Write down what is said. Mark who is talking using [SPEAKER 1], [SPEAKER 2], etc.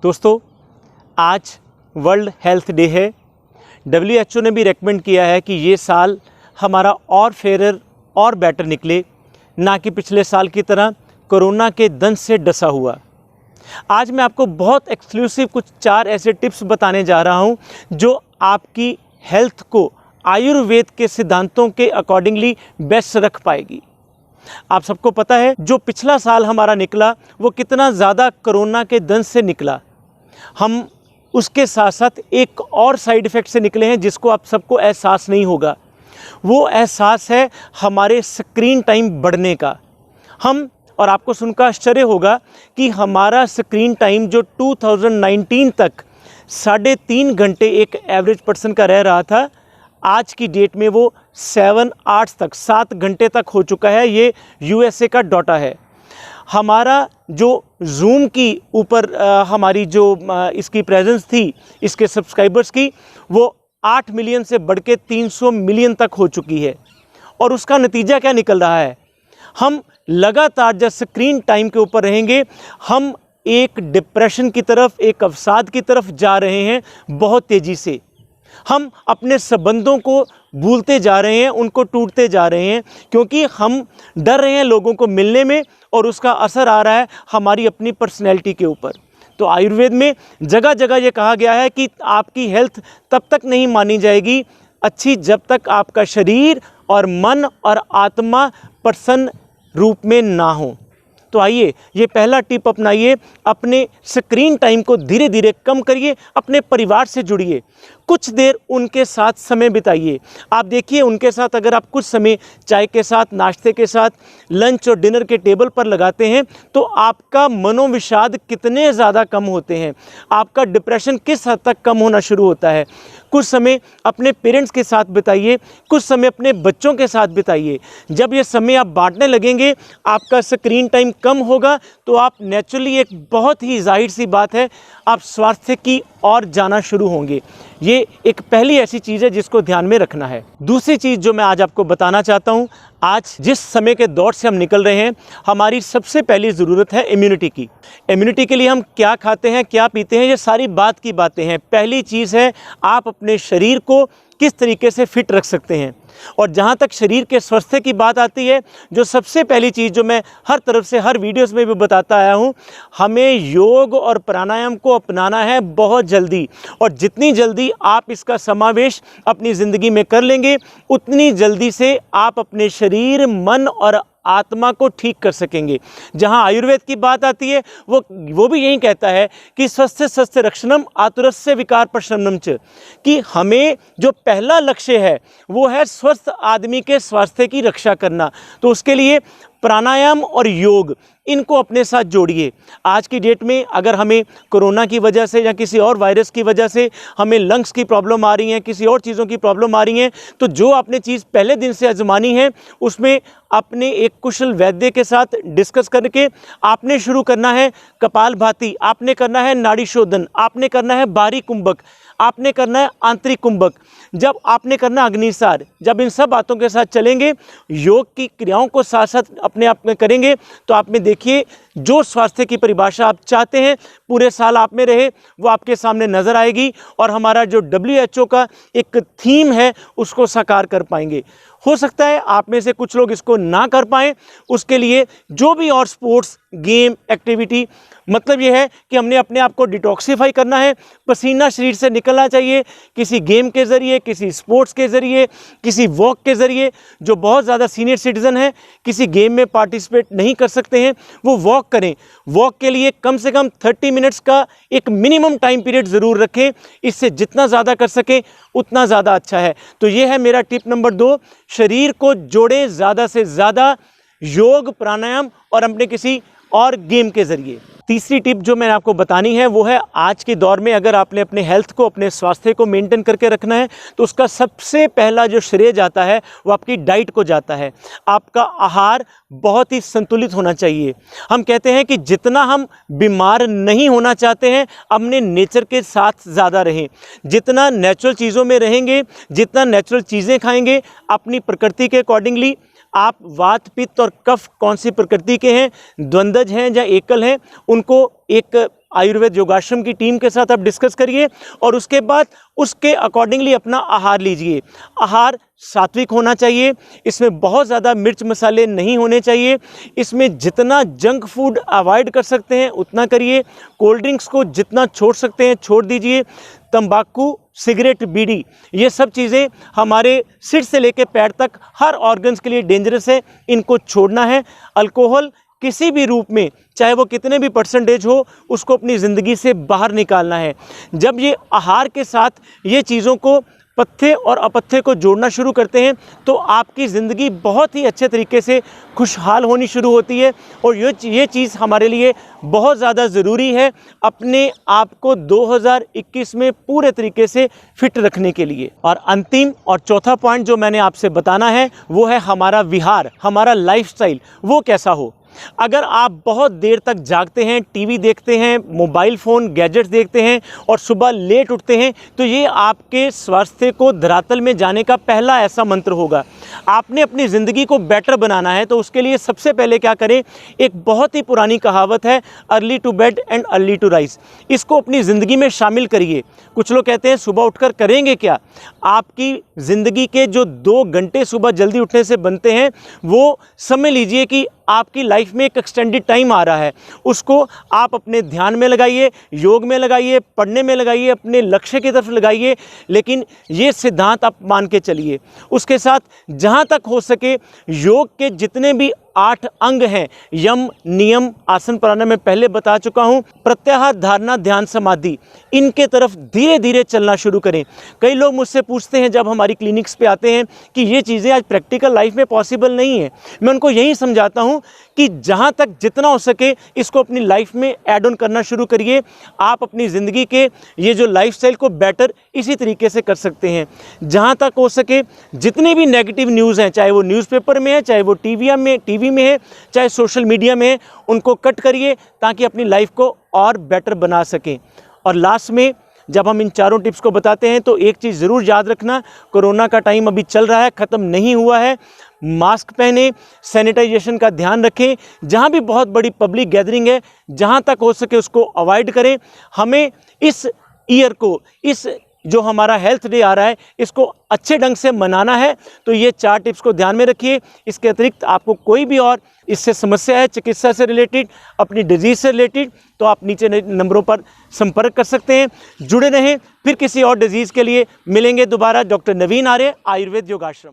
[SPEAKER 1] दोस्तों, आज world health day है। WHO ने भी रेकमेंड किया है कि ये साल हमारा और फेयर और बेटर निकले, ना कि पिछले साल की तरह कोरोना के दंश से डसा हुआ। आज मैं आपको बहुत एक्सक्लूसिव कुछ 4 ऐसे टिप्स बताने जा रहा हूँ जो आपकी हेल्थ को आयुर्वेद के सिद्धांतों के अकॉर्डिंगली बेस्ट रख पाएगी। आप सबको पता है जो पिछला साल हमारा निकला वो कितना ज़्यादा कोरोना के दंश से निकला। हम उसके साथ साथ एक और साइड इफ़ेक्ट से निकले हैं जिसको आप सबको एहसास नहीं होगा। वो एहसास है हमारे स्क्रीन टाइम बढ़ने का। और आपको सुनकर आश्चर्य होगा कि हमारा स्क्रीन टाइम जो 2019 तक 3.5 घंटे एक एवरेज पर्सन का रह रहा था, आज की डेट में वो 7 घंटे तक हो चुका है। ये USA का डाटा है। हमारा जो जूम की ऊपर हमारी जो इसकी प्रेजेंस थी, इसके सब्सक्राइबर्स की, वो 8 मिलियन से बढ़ के 300 मिलियन तक हो चुकी है। और उसका नतीजा क्या निकल रहा है? हम लगातार जब स्क्रीन टाइम के ऊपर रहेंगे, हम एक डिप्रेशन की तरफ, एक अवसाद की तरफ जा रहे हैं बहुत तेज़ी से। हम अपने संबंधों को भूलते जा रहे हैं, उनको टूटते जा रहे हैं, क्योंकि हम डर रहे हैं लोगों को मिलने में, और उसका असर आ रहा है हमारी अपनी पर्सनैलिटी के ऊपर। तो आयुर्वेद में जगह जगह ये कहा गया है कि आपकी हेल्थ तब तक नहीं मानी जाएगी अच्छी जब तक आपका शरीर और मन और आत्मा प्रसन्न रूप में ना हो। तो आइए, ये पहला टिप अपनाइए। अपने स्क्रीन टाइम को धीरे धीरे कम करिए, अपने परिवार से जुड़िए, कुछ देर उनके साथ समय बिताइए। आप देखिए, उनके साथ अगर आप कुछ समय चाय के साथ, नाश्ते के साथ, लंच और डिनर के टेबल पर लगाते हैं तो आपका मनोविषाद कितने ज़्यादा कम होते हैं, आपका डिप्रेशन किस हद तक कम होना शुरू होता है। कुछ समय अपने पेरेंट्स के साथ बिताइए, कुछ समय अपने बच्चों के साथ बिताइए। जब ये समय आप बांटने लगेंगे, आपका स्क्रीन टाइम कम होगा, तो आप नेचुरली, एक बहुत ही जाहिर सी बात है, आप स्वास्थ्य की ओर जाना शुरू होंगे। ये एक पहली ऐसी चीज़ है जिसको ध्यान में रखना है। दूसरी चीज़ जो मैं आज आपको बताना चाहता हूँ, आज जिस समय के दौर से हम निकल रहे हैं, हमारी सबसे पहली ज़रूरत है इम्यूनिटी की। इम्यूनिटी के लिए हम क्या खाते हैं, क्या पीते हैं, ये सारी बात की बातें हैं। पहली चीज़ है आप अपने शरीर को किस तरीके से फिट रख सकते हैं। और जहाँ तक शरीर के स्वास्थ्य की बात आती है, जो सबसे पहली चीज़ जो मैं हर तरफ से हर वीडियोस में भी बताता आया हूँ, हमें योग और प्राणायाम को अपनाना है बहुत जल्दी। और जितनी जल्दी आप इसका समावेश अपनी ज़िंदगी में कर लेंगे, उतनी जल्दी से आप अपने शरीर, मन और आत्मा को ठीक कर सकेंगे। जहाँ आयुर्वेद की बात आती है, वो भी यही कहता है कि स्वस्थ रक्षणम आतुरस्य विकार प्रशमनम च, कि हमें जो पहला लक्ष्य है वो है स्वस्थ आदमी के स्वास्थ्य की रक्षा करना। तो उसके लिए प्राणायाम और योग, इनको अपने साथ जोड़िए। आज की डेट में अगर हमें कोरोना की वजह से या किसी और वायरस की वजह से हमें लंग्स की प्रॉब्लम आ रही है, किसी और चीज़ों की प्रॉब्लम आ रही है, तो जो आपने चीज़ पहले दिन से आजमानी है, उसमें अपने एक कुशल वैद्य के साथ डिस्कस करके आपने शुरू करना है कपालभाति, आपने करना है नाड़ी शोधन, आपने करना है बाहरी कुंभक, आपने करना है आंतरिक कुंभक, जब आपने करना अग्निसार। जब इन सब बातों के साथ चलेंगे, योग की क्रियाओं को साथ साथ अपने आप में करेंगे, तो आप में देखिए जो स्वास्थ्य की परिभाषा आप चाहते हैं पूरे साल आप में रहे, वो आपके सामने नज़र आएगी। और हमारा जो WHO का एक थीम है, उसको साकार कर पाएंगे। हो सकता है आप में से कुछ लोग इसको ना कर पाएँ, उसके लिए जो भी और स्पोर्ट्स, गेम, एक्टिविटी, मतलब ये है कि हमने अपने आप को डिटॉक्सिफाई करना है, पसीना शरीर से निकलना चाहिए, किसी गेम के ज़रिए, किसी स्पोर्ट्स के ज़रिए, किसी वॉक के ज़रिए। जो बहुत ज़्यादा सीनियर सिटीज़न हैं, किसी गेम में पार्टिसिपेट नहीं कर सकते हैं, वो वॉक करें। वॉक के लिए कम से कम 30 मिनट्स का एक मिनिमम टाइम पीरियड ज़रूर रखें। इससे जितना ज़्यादा कर सकें उतना ज़्यादा अच्छा है। तो ये है मेरा टिप नंबर 2, शरीर को जोड़ें ज़्यादा से ज़्यादा योग, प्राणायाम और अपने किसी और गेम के ज़रिए। तीसरी टिप जो मैंने आपको बतानी है वो है, आज के दौर में अगर आपने अपने हेल्थ को, अपने स्वास्थ्य को मेंटेन करके रखना है, तो उसका सबसे पहला जो श्रेय जाता है वो आपकी डाइट को जाता है। आपका आहार बहुत ही संतुलित होना चाहिए। हम कहते हैं कि जितना हम बीमार नहीं होना चाहते हैं, अपने नेचर के साथ ज़्यादा रहें। जितना नेचुरल चीज़ों में रहेंगे, जितना नेचुरल चीज़ें खाएंगे, अपनी प्रकृति के अकॉर्डिंगली, आप वात, पित्त और कफ कौन सी प्रकृति के हैं, द्वंद्वज हैं या एकल हैं, उनको एक आयुर्वेद योगाश्रम की टीम के साथ आप डिस्कस करिए और उसके बाद उसके अकॉर्डिंगली अपना आहार लीजिए। आहार सात्विक होना चाहिए, इसमें बहुत ज़्यादा मिर्च मसाले नहीं होने चाहिए, इसमें जितना जंक फूड अवॉइड कर सकते हैं उतना करिए, कोल्ड ड्रिंक्स को जितना छोड़ सकते हैं छोड़ दीजिए, तंबाकू, सिगरेट, बीड़ी, ये सब चीज़ें हमारे सिर से लेकर पैर तक हर ऑर्गन्स के लिए डेंजरस है, इनको छोड़ना है। अल्कोहल किसी भी रूप में, चाहे वो कितने भी परसेंटेज हो, उसको अपनी ज़िंदगी से बाहर निकालना है। जब ये आहार के साथ ये चीज़ों को, पथ्य और अपथ्य को जोड़ना शुरू करते हैं तो आपकी ज़िंदगी बहुत ही अच्छे तरीके से खुशहाल होनी शुरू होती है। और ये चीज़ हमारे लिए बहुत ज़्यादा ज़रूरी है अपने आप को 2021 में पूरे तरीके से फिट रखने के लिए। और अंतिम और चौथा पॉइंट जो मैंने आपसे बताना है वो है हमारा विहार, हमारा लाइफस्टाइल वो कैसा हो। अगर आप बहुत देर तक जागते हैं, टीवी देखते हैं, मोबाइल फ़ोन, गैजेट्स देखते हैं और सुबह लेट उठते हैं तो ये आपके स्वास्थ्य को धरातल में जाने का पहला ऐसा मंत्र होगा। आपने अपनी ज़िंदगी को बेटर बनाना है तो उसके लिए सबसे पहले क्या करें, एक बहुत ही पुरानी कहावत है, early to bed and early to rise. इसको अपनी ज़िंदगी में शामिल करिए। कुछ लोग कहते हैं सुबह उठकर करेंगे क्या। आपकी ज़िंदगी के जो 2 घंटे सुबह जल्दी उठने से बनते हैं वो समझ लीजिए कि आपकी लाइफ में एक एक्सटेंडेड टाइम आ रहा है, उसको आप अपने ध्यान में लगाइए, योग में लगाइए, पढ़ने में लगाइए, अपने लक्ष्य की तरफ लगाइए। लेकिन ये सिद्धांत आप मान के चलिए। उसके साथ जहाँ तक हो सके योग के जितने भी 8 अंग हैं, यम, नियम, आसन, प्राणायाम में पहले बता चुका हूँ, प्रत्याहार, धारणा, ध्यान, समाधि, इनके तरफ धीरे धीरे चलना शुरू करें। कई लोग मुझसे पूछते हैं जब हमारी क्लिनिक्स पे आते हैं कि ये चीज़ें आज प्रैक्टिकल लाइफ में पॉसिबल नहीं है। मैं उनको यही समझाता हूँ कि जहाँ तक जितना हो सके इसको अपनी लाइफ में ऐड ऑन करना शुरू करिए। आप अपनी ज़िंदगी के ये जो लाइफस्टाइल को बेटर इसी तरीके से कर सकते हैं। जहाँ तक हो सके जितने भी नेगेटिव न्यूज़ हैं, चाहे वो न्यूज़पेपर में है, चाहे वो टीवी में है, चाहे सोशल मीडिया में है, उनको कट करिए ताकि अपनी लाइफ को और बेटर बना सकें। और लास्ट में जब हम इन चारों टिप्स को बताते हैं तो एक चीज़ ज़रूर याद रखना, कोरोना का टाइम अभी चल रहा है, ख़त्म नहीं हुआ है। मास्क पहने, सैनिटाइजेशन का ध्यान रखें। जहाँ भी बहुत बड़ी पब्लिक गैदरिंग है, जहाँ तक हो सके उसको अवॉइड करें। हमें इस ईयर को, इस जो हमारा हेल्थ डे आ रहा है, इसको अच्छे ढंग से मनाना है। तो ये 4 टिप्स को ध्यान में रखिए। इसके अतिरिक्त आपको कोई भी और इससे समस्या है, चिकित्सा से रिलेटेड, अपनी डिजीज़ से रिलेटेड, तो आप नीचे नंबरों पर संपर्क कर सकते हैं। जुड़े रहें, फिर किसी और डिजीज़ के लिए मिलेंगे दोबारा। डॉक्टर नवीन आर्य, आयुर्वेद योगाश्रम।